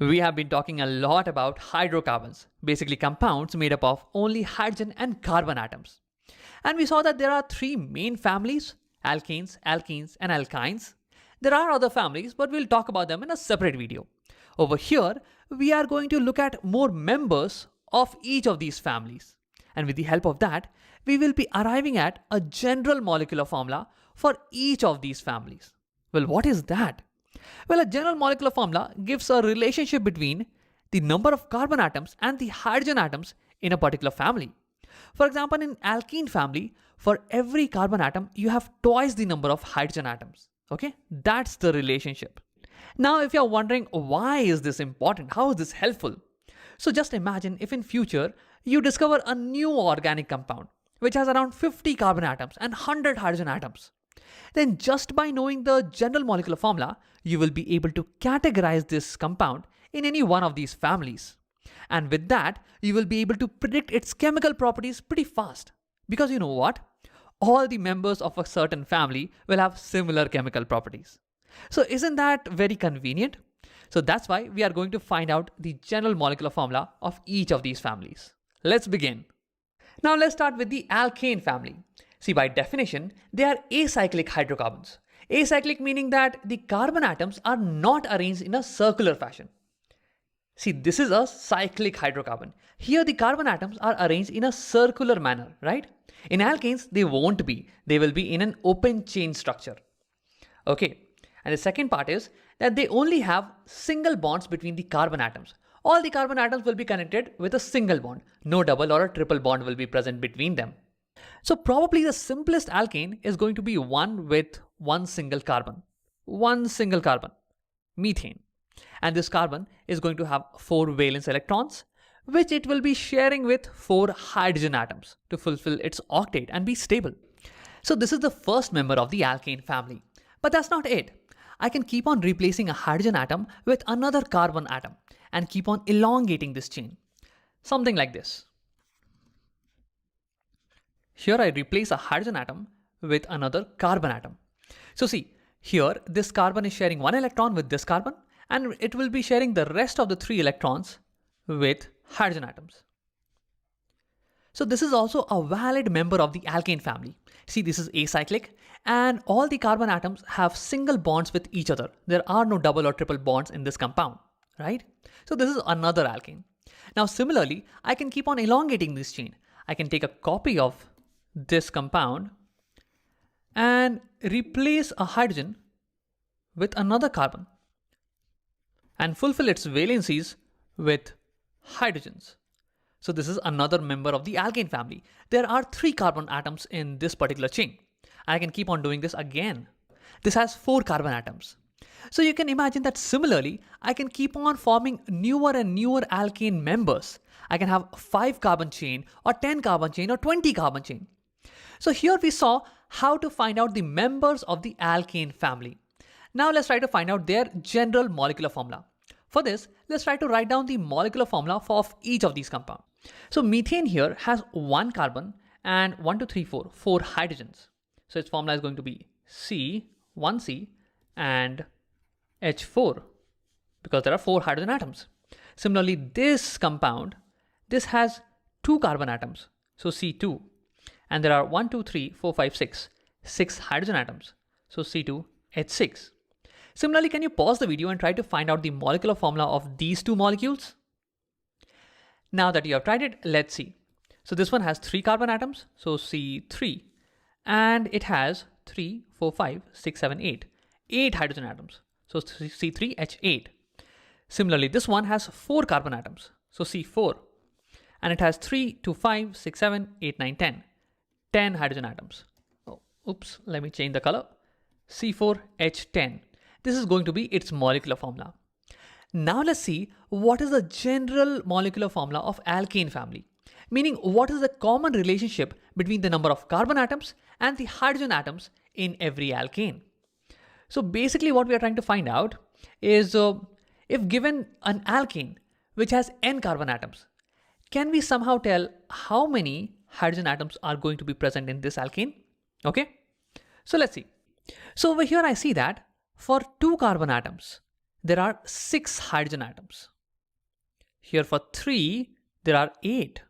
We have been talking a lot about hydrocarbons, basically compounds made up of only hydrogen and carbon atoms. And we saw that there are three main families: alkanes, alkenes, and alkynes. There are other families, but we'll talk about them in a separate video. Over here, we are going to look at more members of each of these families. And with the help of that, we will be arriving at a general molecular formula for each of these families. Well, what is that? Well, a general molecular formula gives a relationship between the number of carbon atoms and the hydrogen atoms in a particular family. For example, in alkene family, for every carbon atom, you have twice the number of hydrogen atoms. Okay, that's the relationship. Now, if you're wondering why is this important, how is this helpful? So just imagine if in future you discover a new organic compound which has around 50 carbon atoms and 100 hydrogen atoms. Then just by knowing the general molecular formula, you will be able to categorize this compound in any one of these families. And with that, you will be able to predict its chemical properties pretty fast. Because you know what? All the members of a certain family will have similar chemical properties. So isn't that very convenient? So that's why we are going to find out the general molecular formula of each of these families. Let's begin. Now let's start with the alkane family. See, by definition, they are acyclic hydrocarbons. Acyclic meaning that the carbon atoms are not arranged in a circular fashion. See, this is a cyclic hydrocarbon. Here the carbon atoms are arranged in a circular manner, right? In alkanes, they won't be. They will be in an open chain structure. Okay. And the second part is that they only have single bonds between the carbon atoms. All the carbon atoms will be connected with a single bond. No double or a triple bond will be present between them. So probably the simplest alkane is going to be one with one single carbon. One single carbon, methane. And this carbon is going to have 4 valence electrons, which it will be sharing with 4 hydrogen atoms to fulfill its octet and be stable. So this is the first member of the alkane family. But that's not it. I can keep on replacing a hydrogen atom with another carbon atom and keep on elongating this chain. Something like this. Here I replace a hydrogen atom with another carbon atom. So see, here this carbon is sharing 1 electron with this carbon, and it will be sharing the rest of the 3 electrons with hydrogen atoms. So this is also a valid member of the alkane family. See, this is acyclic and all the carbon atoms have single bonds with each other. There are no double or triple bonds in this compound, right? So this is another alkane. Now similarly, I can keep on elongating this chain. I can take a copy of this compound and replace a hydrogen with another carbon and fulfill its valencies with hydrogens. So this is another member of the alkane family. There are 3 carbon atoms in this particular chain. I can keep on doing this again. This has 4 carbon atoms. So you can imagine that similarly, I can keep on forming newer and newer alkane members. I can have 5 carbon chain or 10 carbon chain or 20 carbon chain. So here we saw how to find out the members of the alkane family. Now let's try to find out their general molecular formula. For this, let's try to write down the molecular formula of each of these compounds. So methane here has 1 carbon and 4 hydrogens. So its formula is going to be C1C and H4 because there are 4 hydrogen atoms. Similarly, this compound, this has 2 carbon atoms. So C2, and there are 6 hydrogen atoms. So C2H6. Similarly, can you pause the video and try to find out the molecular formula of these 2 molecules? Now that you have tried it, let's see. So this one has 3 carbon atoms, so C3, and it has 8 hydrogen atoms, so C3H8. Similarly, this one has 4 carbon atoms, so C4, and it has 10 hydrogen atoms. Oh, oops, let me change the color. C4H10. This is going to be its molecular formula. Now let's see what is the general molecular formula of alkane family. Meaning, what is the common relationship between the number of carbon atoms and the hydrogen atoms in every alkane. So basically what we are trying to find out is if given an alkane which has n carbon atoms, can we somehow tell how many hydrogen atoms are going to be present in this alkane? Okay, so let's see. So over here I see that for 2 carbon atoms, there are 6 hydrogen atoms. Here for 3, there are 8.